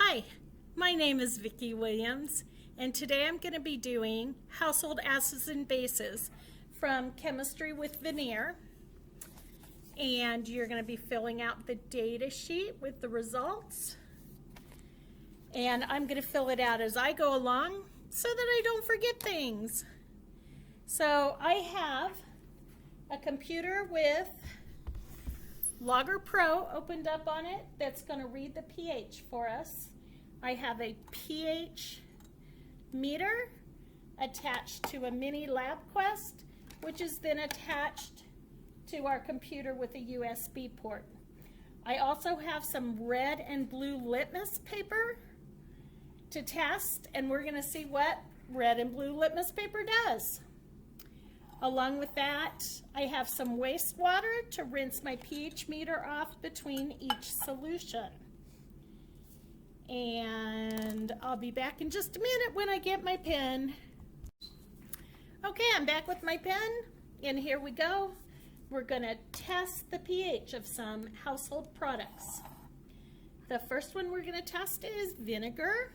Hi, my name is Vicki Williams, and today I'm going to be doing household acids and bases from Chemistry with Veneer. And you're going to be filling out the data sheet with the results. And I'm going to fill it out as I go along so that I don't forget things. So I have a computer with Logger Pro opened up on it that's going to read the pH for us. I have a pH meter attached to a mini LabQuest, which is then attached to our computer with a USB port. I also have some red and blue litmus paper to test, and we're going to see what red and blue litmus paper does. Along with that, I have some wastewater to rinse my pH meter off between each solution. And I'll be back in just a minute when I get my pen. Okay, I'm back with my pen, and here we go. We're going to test the pH of some household products. The first one we're going to test is vinegar.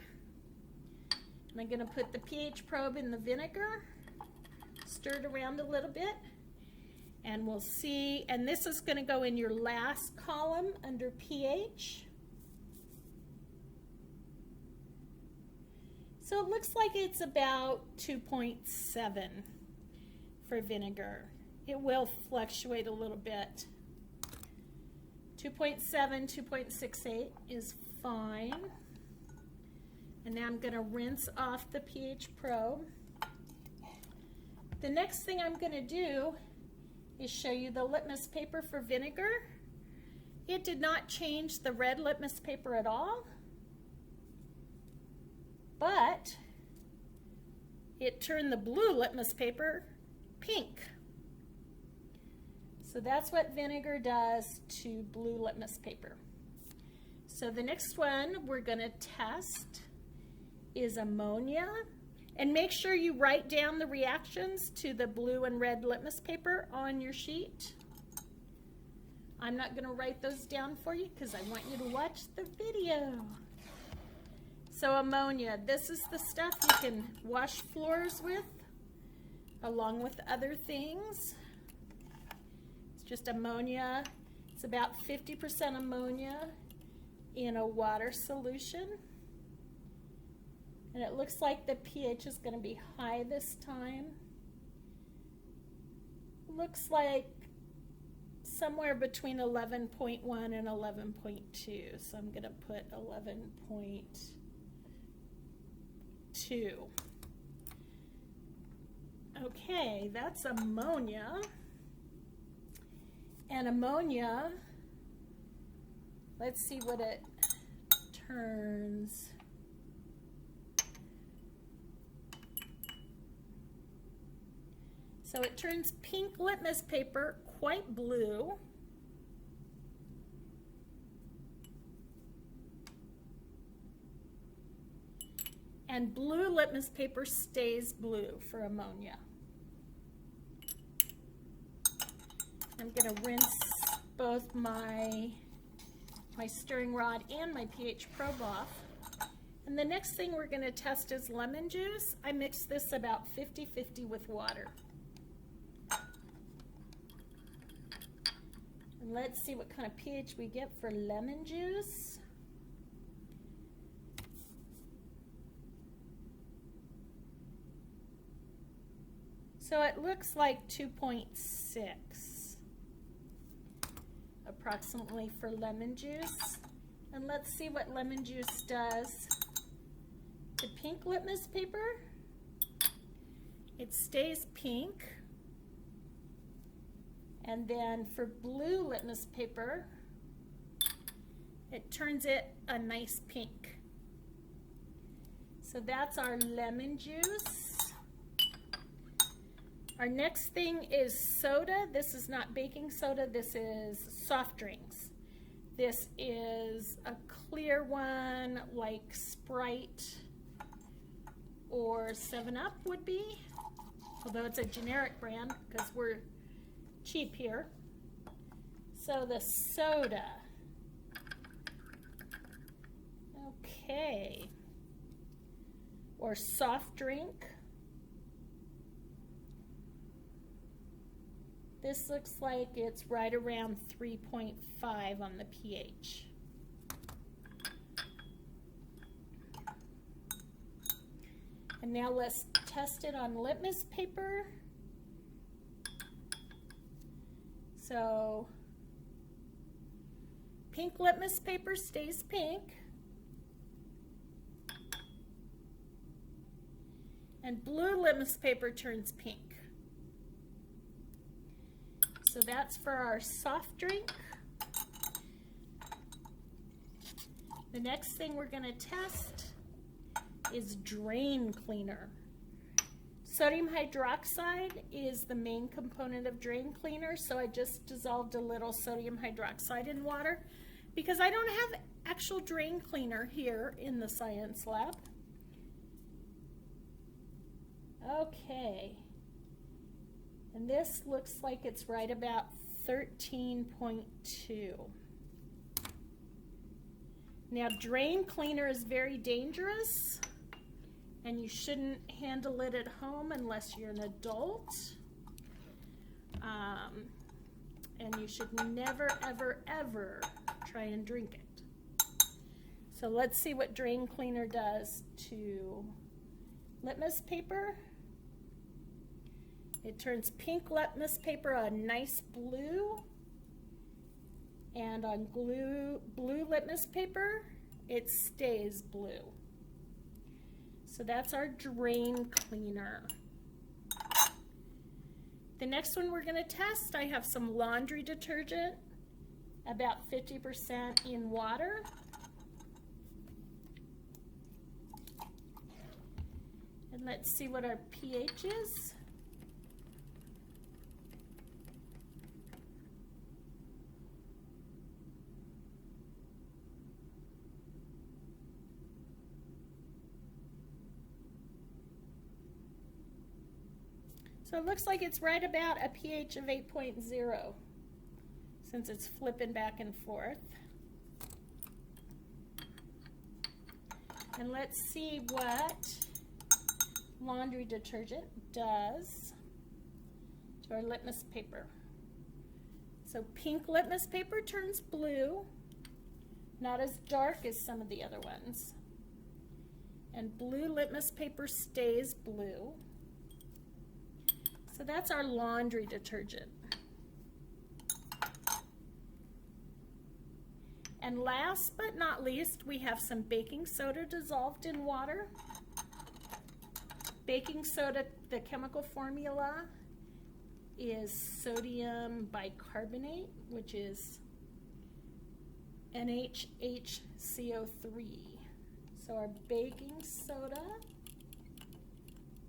And I'm going to put the pH probe in the vinegar, stir it around a little bit, and we'll see. And this is going to go in your last column under pH. So it looks like it's about 2.7 for vinegar. It will fluctuate a little bit. 2.7, 2.68 is fine. And now I'm going to rinse off the pH probe. The next thing I'm going to do is show you the litmus paper for vinegar. It did not change the red litmus paper at all, but it turned the blue litmus paper pink. So that's what vinegar does to blue litmus paper. So the next one we're going to test is ammonia. And make sure you write down the reactions to the blue and red litmus paper on your sheet. I'm not going to write those down for you because I want you to watch the video. So ammonia, this is the stuff you can wash floors with, along with other things. It's just ammonia. It's about 50% ammonia in a water solution. And it looks like the pH is going to be high this time. Looks like somewhere between 11.1 and 11.2. So I'm going to put 11.2. Okay, that's ammonia. And ammonia, let's see what it turns. So it turns pink litmus paper quite blue. And blue litmus paper stays blue for ammonia. I'm going to rinse both my stirring rod and my pH probe off. And the next thing we're going to test is lemon juice. I mix this about 50-50 with water. And let's see what kind of pH we get for lemon juice. So it looks like 2.6 approximately for lemon juice. And let's see what lemon juice does to pink litmus paper. It stays pink. And then for blue litmus paper, it turns it a nice pink. So that's our lemon juice. Our next thing is soda. This is not baking soda, this is soft drinks. This is a clear one like Sprite or 7-Up would be, although it's a generic brand because we're cheap here. So the soda, Okay. Or soft drink. This looks like it's right around 3.5 on the pH. And now let's test it on litmus paper. So, pink litmus paper stays pink. And blue litmus paper turns pink. So that's for our soft drink. The next thing we're going to test is drain cleaner. Sodium hydroxide is the main component of drain cleaner, so I just dissolved a little sodium hydroxide in water because I don't have actual drain cleaner here in the science lab. Okay, and this looks like it's right about 13.2. Now, drain cleaner is very dangerous, and you shouldn't handle it at home unless you're an adult. And you should never, ever, ever try and drink it. So let's see what drain cleaner does to litmus paper. It turns pink litmus paper a nice blue, and on blue litmus paper, it stays blue. So that's our drain cleaner. The next one we're going to test, I have some laundry detergent, about 50% in water. And let's see what our pH is. So it looks like it's right about a pH of 8.0 since it's flipping back and forth. And let's see what laundry detergent does to our litmus paper. So pink litmus paper turns blue, not as dark as some of the other ones. And blue litmus paper stays blue. So that's our laundry detergent. And last but not least, we have some baking soda dissolved in water. Baking soda, the chemical formula is sodium bicarbonate, which is NHHCO3. So our baking soda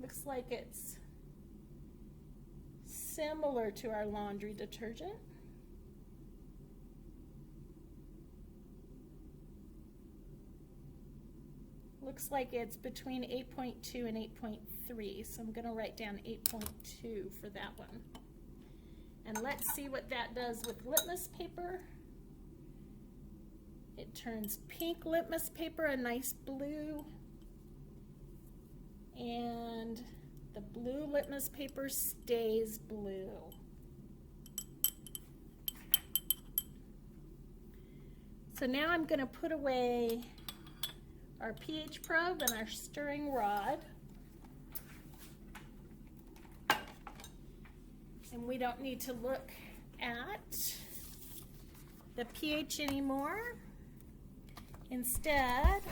looks like it's similar to our laundry detergent. Looks like it's between 8.2 and 8.3, so I'm going to write down 8.2 for that one. And let's see what that does with litmus paper. It turns pink litmus paper a nice blue, and the blue litmus paper stays blue. So now I'm going to put away our pH probe and our stirring rod. And we don't need to look at the pH anymore. Instead,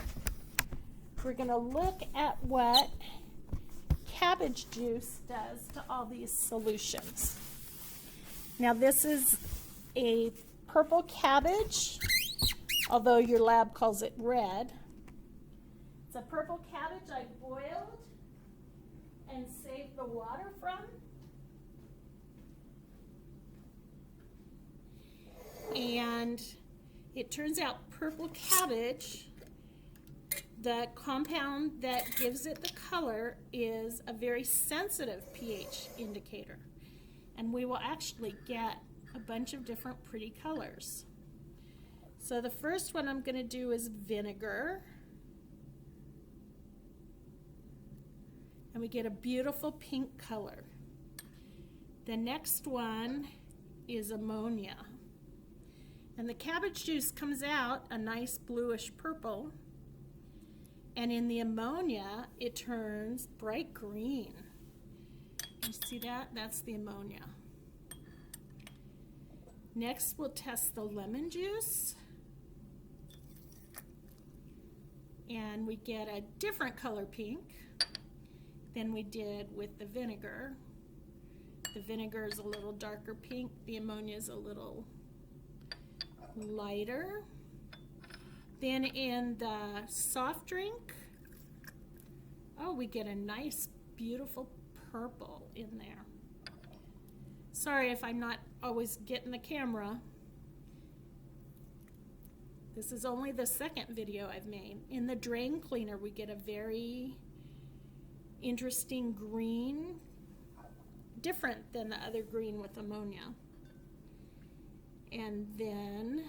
we're going to look at what cabbage juice does to all these solutions. Now this is a purple cabbage, although your lab calls it red. It's a purple cabbage I boiled and saved the water from. And it turns out purple cabbage, the compound that gives it the color, is a very sensitive pH indicator. And we will actually get a bunch of different pretty colors. So the first one I'm going to do is vinegar. and we get a beautiful pink color. The next one is ammonia. And the cabbage juice comes out a nice bluish purple. And in the ammonia, it turns bright green. You see that? That's the ammonia. Next, we'll test the lemon juice. And we get a different color pink than we did with the vinegar. The vinegar is a little darker pink. The ammonia is a little lighter. Then in the soft drink, oh, we get a nice, beautiful purple in there. Sorry if I'm not always getting the camera. This is only the second video I've made. In the drain cleaner, we get a very interesting green, different than the other green with ammonia. And then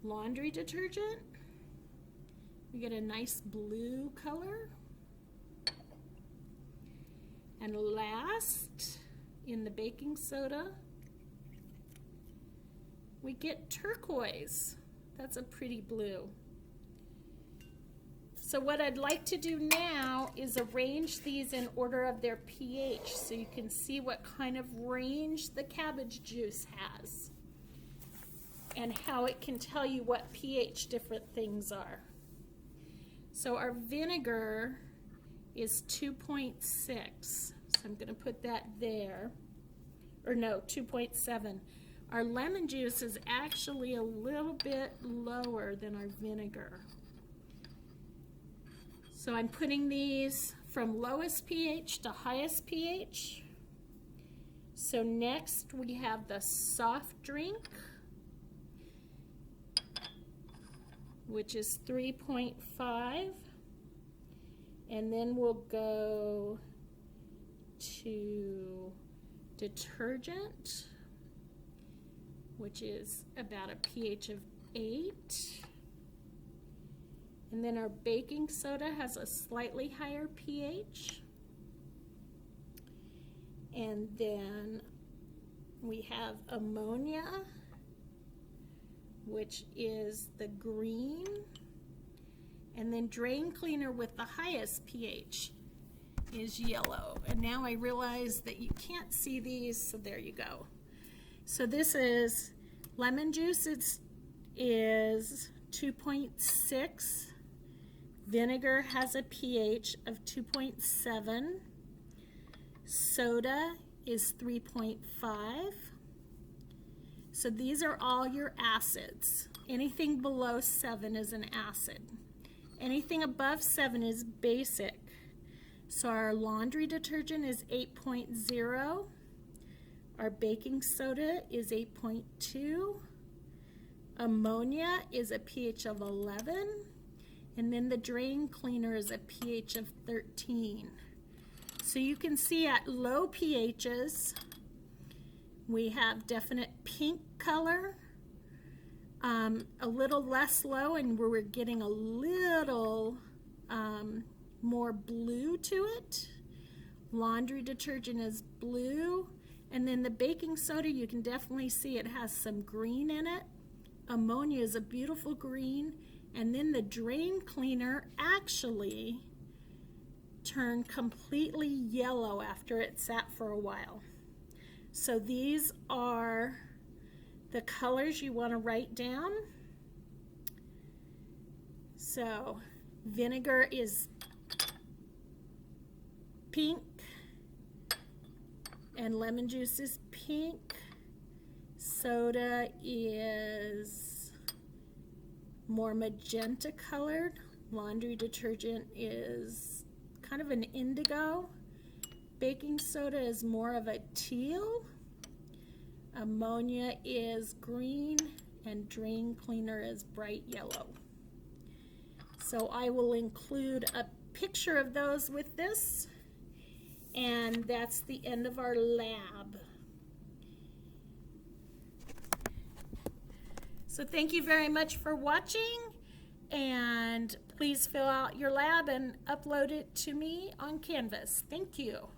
laundry detergent, we get a nice blue color. And last, in the baking soda, we get turquoise. That's a pretty blue. So what I'd like to do now is arrange these in order of their pH so you can see what kind of range the cabbage juice has and how it can tell you what pH different things are. So our vinegar is 2.6. So I'm going to put that there. Or no, 2.7. Our lemon juice is actually a little bit lower than our vinegar. So I'm putting these from lowest pH to highest pH. So next we have the soft drink, which is 3.5. And then we'll go to detergent, which is about a pH of 8. And then our baking soda has a slightly higher pH. And then we have ammonia, which is the green. And then drain cleaner with the highest pH is yellow. And now I realize that you can't see these, so there you go. So this is lemon juice, is 2.6. Vinegar has a pH of 2.7. Soda is 3.5. So these are all your acids. Anything below 7 is an acid. Anything above 7 is basic. So our laundry detergent is 8.0. Our baking soda is 8.2. Ammonia is a pH of 11. And then the drain cleaner is a pH of 13. So you can see at low pHs, we have definite pink color, a little less low, and we're getting a little more blue to it. Laundry detergent is blue. And then the baking soda, you can definitely see it has some green in it. Ammonia is a beautiful green. And then the drain cleaner actually turned completely yellow after it sat for a while. So these are the colors you want to write down. So vinegar is pink and lemon juice is pink. Soda is more magenta colored. Laundry detergent is kind of an indigo. Baking soda is more of a teal. Ammonia is green, and drain cleaner is bright yellow. So I will include a picture of those with this, and that's the end of our lab. So thank you very much for watching, And please fill out your lab and upload it to me on Canvas. Thank you.